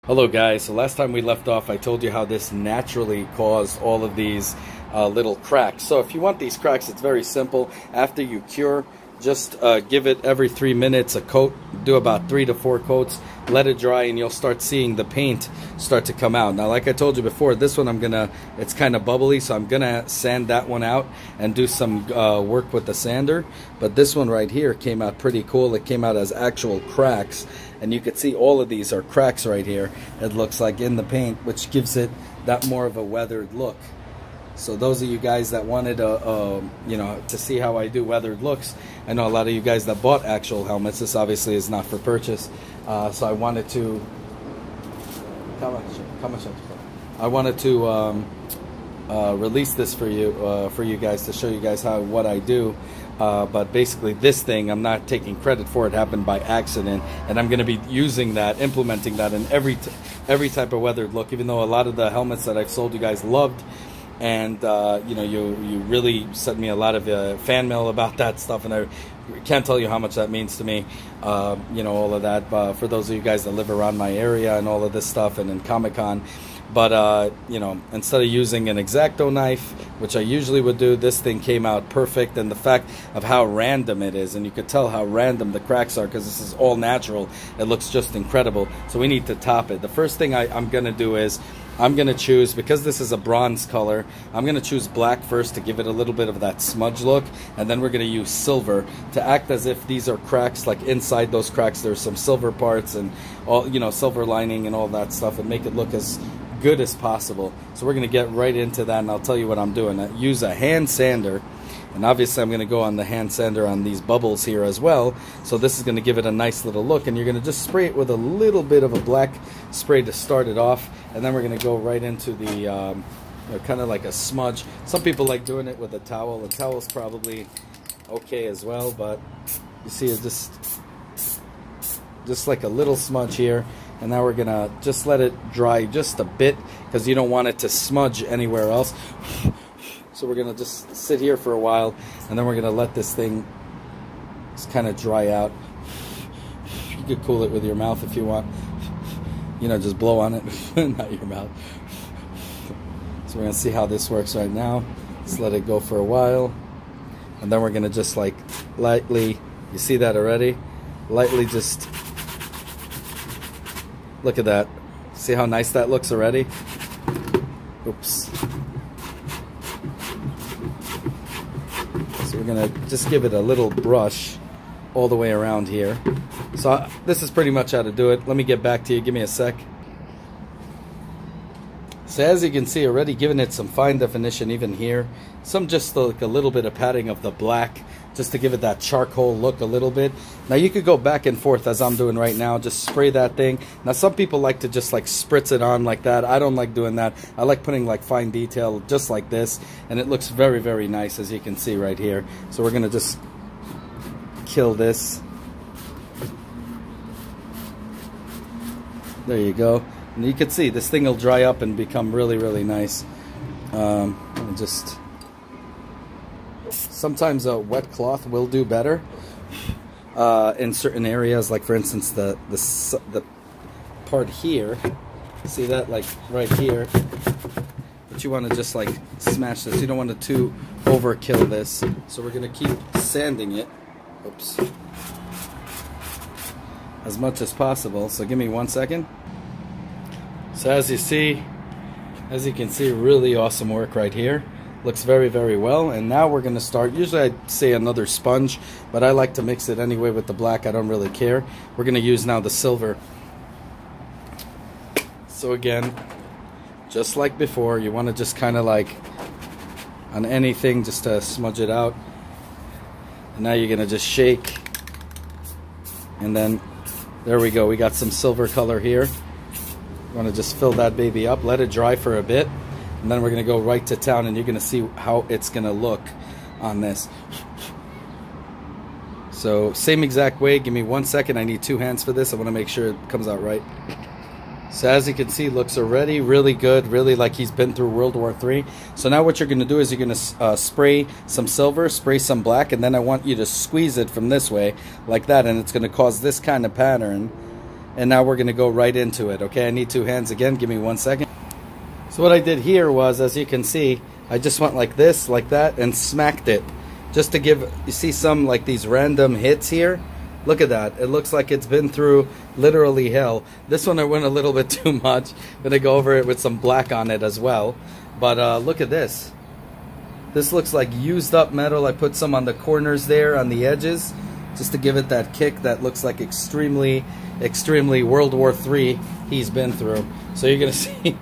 Hello guys, so last time we left off I told you how this naturally caused all of these little cracks. So if you want these cracks, it's very simple. After you cure, just give it every 3 minutes a coat. Do about 3 to 4 coats, let it dry, and you'll start seeing the paint start to come out. Now like I told you before, this one it's kind of bubbly, so I'm gonna sand that one out and do some work with the sander. But this one right here came out pretty cool. It came out as actual cracks. And you can see all of these are cracks right here, it looks like, in the paint, which gives it that more of a weathered look. So those of you guys that wanted to see how I do weathered looks, I know a lot of you guys that bought actual helmets. This obviously is not for purchase. So I wanted to release this for you guys, to show you guys what I do. But basically this thing, I'm not taking credit for it, happened by accident, and I'm going to be using that, implementing that in every type of weathered look, even though a lot of the helmets that I've sold you guys loved, and you really sent me a lot of fan mail about that stuff, and I can't tell you how much that means to me, all of that, for those of you guys that live around my area and all of this stuff, and in Comic-Con. But, instead of using an X-Acto knife, which I usually would do, this thing came out perfect. And the fact of how random it is, and you could tell how random the cracks are because this is all natural, it looks just incredible. So we need to top it. The first thing I'm going to do is I'm going to choose, because this is a bronze color, I'm going to choose black first to give it a little bit of that smudge look. And then we're going to use silver to act as if these are cracks, like inside those cracks there's some silver parts and all, silver lining and all that stuff, and make it look as good as possible. So we're going to get right into that, and I'll tell you what I'm doing. I use a hand sander, and obviously I'm going to go on the hand sander on these bubbles here as well. So this is going to give it a nice little look, and you're going to just spray it with a little bit of a black spray to start it off, and then we're going to go right into the kind of like a smudge. Some people like doing it with a towel. A towel's probably okay as well, but you see it's just like a little smudge here. And now we're gonna just let it dry just a bit, because you don't want it to smudge anywhere else. So we're gonna just sit here for a while, and then we're gonna let this thing just kind of dry out. You could cool it with your mouth if you want. Just blow on it, not your mouth. So we're gonna see how this works right now. Just let it go for a while, and then we're gonna just like lightly, you see that already? Lightly just, look at that. See how nice that looks already? Oops. So we're going to just give it a little brush all the way around here. So this is pretty much how to do it. Let me get back to you. Give me a sec. So as you can see, already giving it some fine definition even here. Some just like a little bit of padding of the black, just to give it that charcoal look a little bit. Now you could go back and forth as I'm doing right now. Just spray that thing. Now some people like to just like spritz it on like that. I don't like doing that. I like putting like fine detail just like this, and it looks very, very nice, as you can see right here. So we're going to just kill this. There you go. And you can see this thing will dry up and become really, really nice. Sometimes a wet cloth will do better in certain areas, like for instance the part here. See that, like right here? But you want to just like smash this. You don't want to overkill this. So we're gonna keep sanding it. Oops. As much as possible. So give me 1 second. So as you can see, really awesome work right here. Looks very, very well. And now we're going to start. Usually I'd say another sponge, but I like to mix it anyway with the black. I don't really care. We're going to use now the silver. So again, just like before, you want to just kind of like on anything just to smudge it out. And now you're going to just shake. And then there we go. We got some silver color here. You want to just fill that baby up, let it dry for a bit, and then we're going to go right to town, and you're going to see how it's going to look on this. So same exact way. Give me 1 second. I need 2 hands for this. I want to make sure it comes out right. So as you can see, looks already really good, really like he's been through World War III. So now what you're going to do is you're going to spray some silver, spray some black, and then I want you to squeeze it from this way, like that, and it's going to cause this kind of pattern. and now we're gonna go right into it. Okay, I need two hands again, give me 1 second. So what I did here was, as you can see, I just went like this, like that, and smacked it. Just to give, you see some like these random hits here? Look at that. It looks like it's been through literally hell. This one I went a little bit too much. I'm gonna go over it with some black on it as well. But look at this. This looks like used up metal. I put some on the corners there, on the edges, just to give it that kick that looks like extremely World War III he's been through. So you're gonna see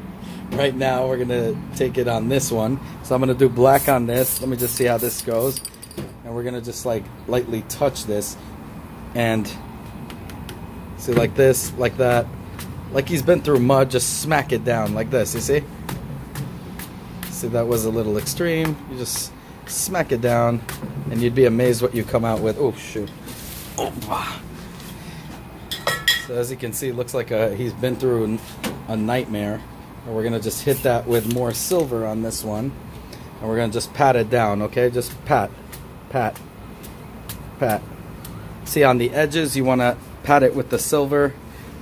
right now we're gonna take it on this one. So I'm gonna do black on this. Let me just see how this goes. And we're gonna just like lightly touch this and see, like this, like that, like he's been through mud. Just smack it down like this, you see? See, that was a little extreme. You just smack it down and you'd be amazed what you come out with. Oh shoot. Oh, wow. So as you can see, it looks like he's been through a nightmare. And we're gonna just hit that with more silver on this one, and we're gonna just pat it down. Okay, just pat, pat, pat. See, on the edges you want to pat it with the silver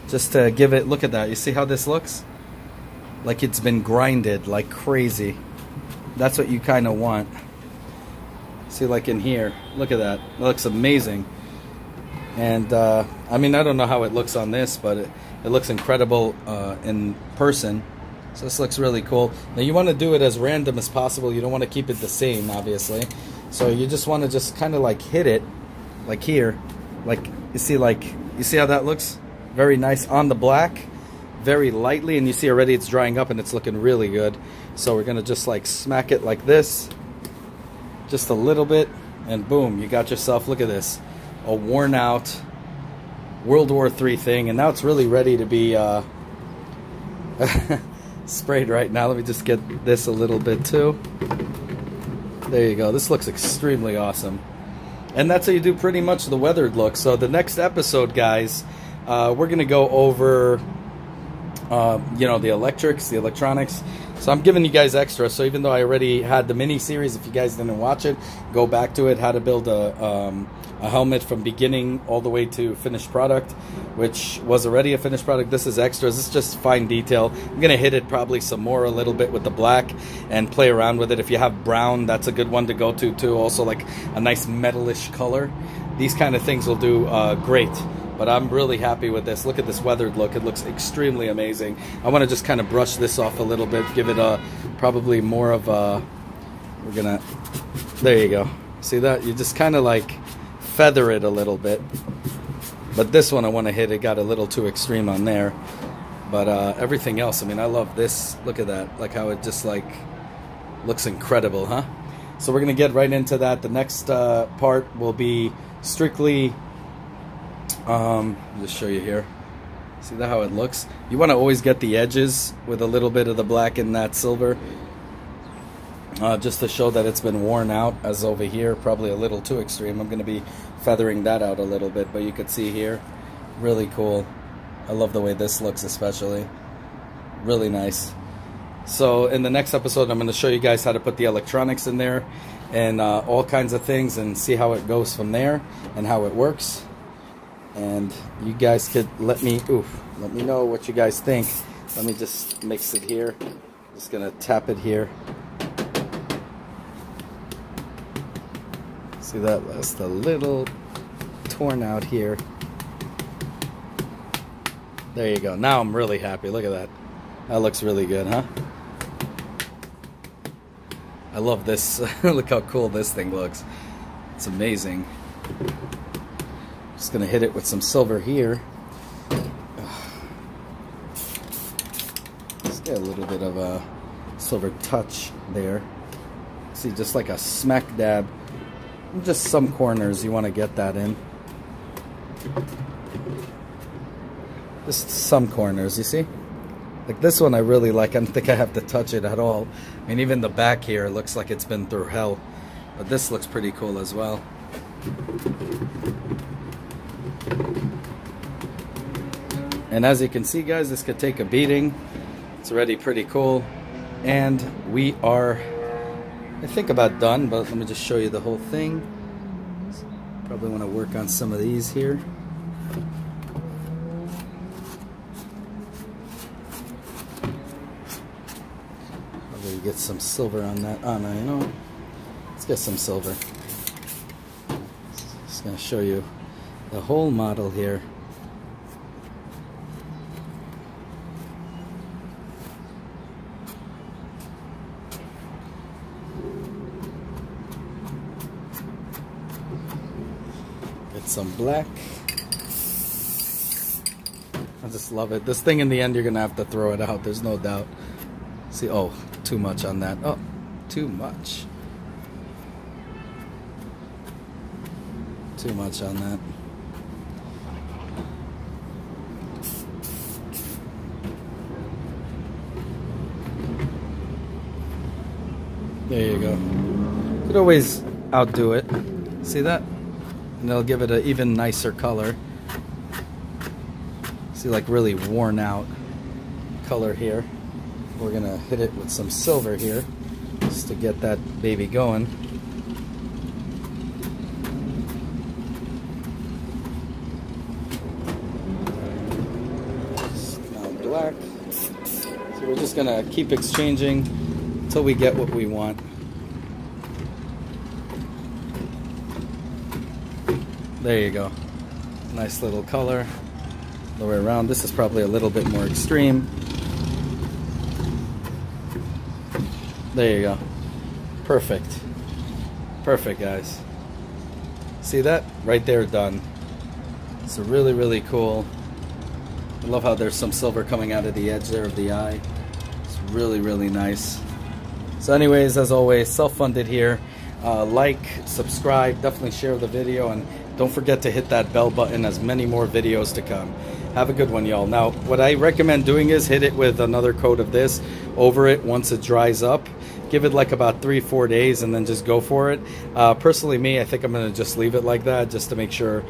just to give it, look at that, you see how this looks? Like it's been grinded like crazy. That's what you kind of want. See, like in here, look at that, it looks amazing. And I mean, I don't know how it looks on this, but it looks incredible in person. So this looks really cool. Now you want to do it as random as possible. You don't want to keep it the same, obviously. So you just want to just kind of like hit it, like here, like you see how that looks? Very nice on the black, very lightly, and you see already it's drying up and it's looking really good. So we're gonna just like smack it like this, just a little bit, and boom, you got yourself, look at this, a worn out World War III thing, and now it's really ready to be sprayed right now. Let me just get this a little bit too. There you go. This looks extremely awesome. And that's how you do pretty much the weathered look. So the next episode, guys, we're going to go over, you know, the electrics, the electronics. So I'm giving you guys extra. So even though I already had the mini-series, if you guys didn't watch it, go back to it. How to build a helmet from beginning all the way to finished product, which was already a finished product. This is extras. This is just fine detail. I'm going to hit it probably some more a little bit with the black and play around with it. If you have brown, that's a good one to go to too. Also like a nice metalish color. These kind of things will do great. But I'm really happy with this. Look at this weathered look. It looks extremely amazing. I want to just kind of brush this off a little bit, give it a probably more of a, we're gonna, there you go. See that? You just kind of like feather it a little bit. But this one I want to hit, it got a little too extreme on there. But everything else, I mean, I love this. Look at that, like how it just like looks incredible, huh? So we're gonna get right into that. The next part will be strictly, just show you here. See that how it looks? You want to always get the edges with a little bit of the black and that silver, just to show that it's been worn out. As over here, probably a little too extreme. I'm going to be feathering that out a little bit, but you can see here, really cool. I love the way this looks, especially really nice. So in the next episode, I'm going to show you guys how to put the electronics in there and all kinds of things, and see how it goes from there and how it works. And you guys could let me know what you guys think. Let me just mix it here. Just gonna tap it here. See that? That's a little torn out here. There you go. Now I'm really happy. Look at that. That looks really good, huh? I love this. Look how cool this thing looks. It's amazing. Just gonna hit it with some silver here. Just get a little bit of a silver touch there. See, just like a smack dab. Just some corners you want to get that in. Just some corners, you see? Like this one I really like. I don't think I have to touch it at all. I mean, even the back here looks like it's been through hell. But this looks pretty cool as well. And as you can see, guys, this could take a beating. It's already pretty cool. And we are, I think, about done, but let me just show you the whole thing. Probably want to work on some of these here. Maybe get some silver on that. Oh no, you know what? Let's get some silver. Just gonna show you the whole model here. Get some black. I just love it. This thing in the end, you're gonna have to throw it out. There's no doubt. See, oh, too much on that. Oh, too much. Too much on that. There you go. Could always outdo it. See that? And they'll give it an even nicer color. See, like really worn out color here. We're gonna hit it with some silver here just to get that baby going. Now black. So we're just gonna keep exchanging until we get what we want. There you go. Nice little color. The way around. This is probably a little bit more extreme. There you go. Perfect. Perfect, guys. See that? Right there, done. So really, really cool. I love how there's some silver coming out of the edge there of the eye. It's really, really nice. So anyways, as always, self-funded here. Like, subscribe, definitely share the video, and don't forget to hit that bell button, as many more videos to come. Have a good one, y'all. Now, what I recommend doing is hit it with another coat of this over it once it dries up. Give it like about 3-4 days and then just go for it. Personally, me, I think I'm going to just leave it like that just to make sure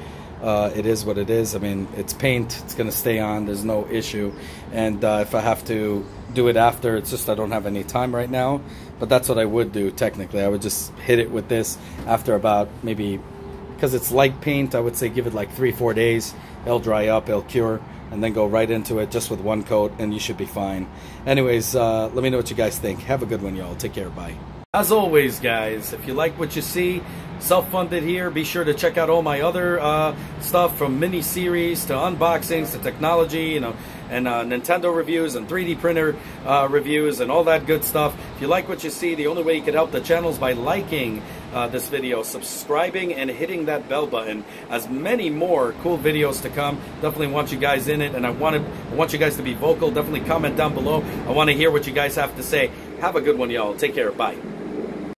it is what it is. I mean, it's paint. It's going to stay on. There's no issue. And if I have to do it after, it's just I don't have any time right now. But that's what I would do, technically. I would just hit it with this after about maybe, because it's light paint, I would say give it like 3-4 days. It'll dry up, it'll cure, and then go right into it just with one coat, and you should be fine. Anyways, let me know what you guys think. Have a good one, y'all. Take care. Bye. As always, guys, if you like what you see, self-funded here, be sure to check out all my other stuff, from mini-series to unboxings to technology, you know, and Nintendo reviews and 3D printer reviews and all that good stuff. If you like what you see, the only way you can help the channel is by liking this video, subscribing, and hitting that bell button. As many more cool videos to come. Definitely want you guys in it, and I want you guys to be vocal. Definitely comment down below. I want to hear what you guys have to say. Have a good one, y'all. Take care. Bye.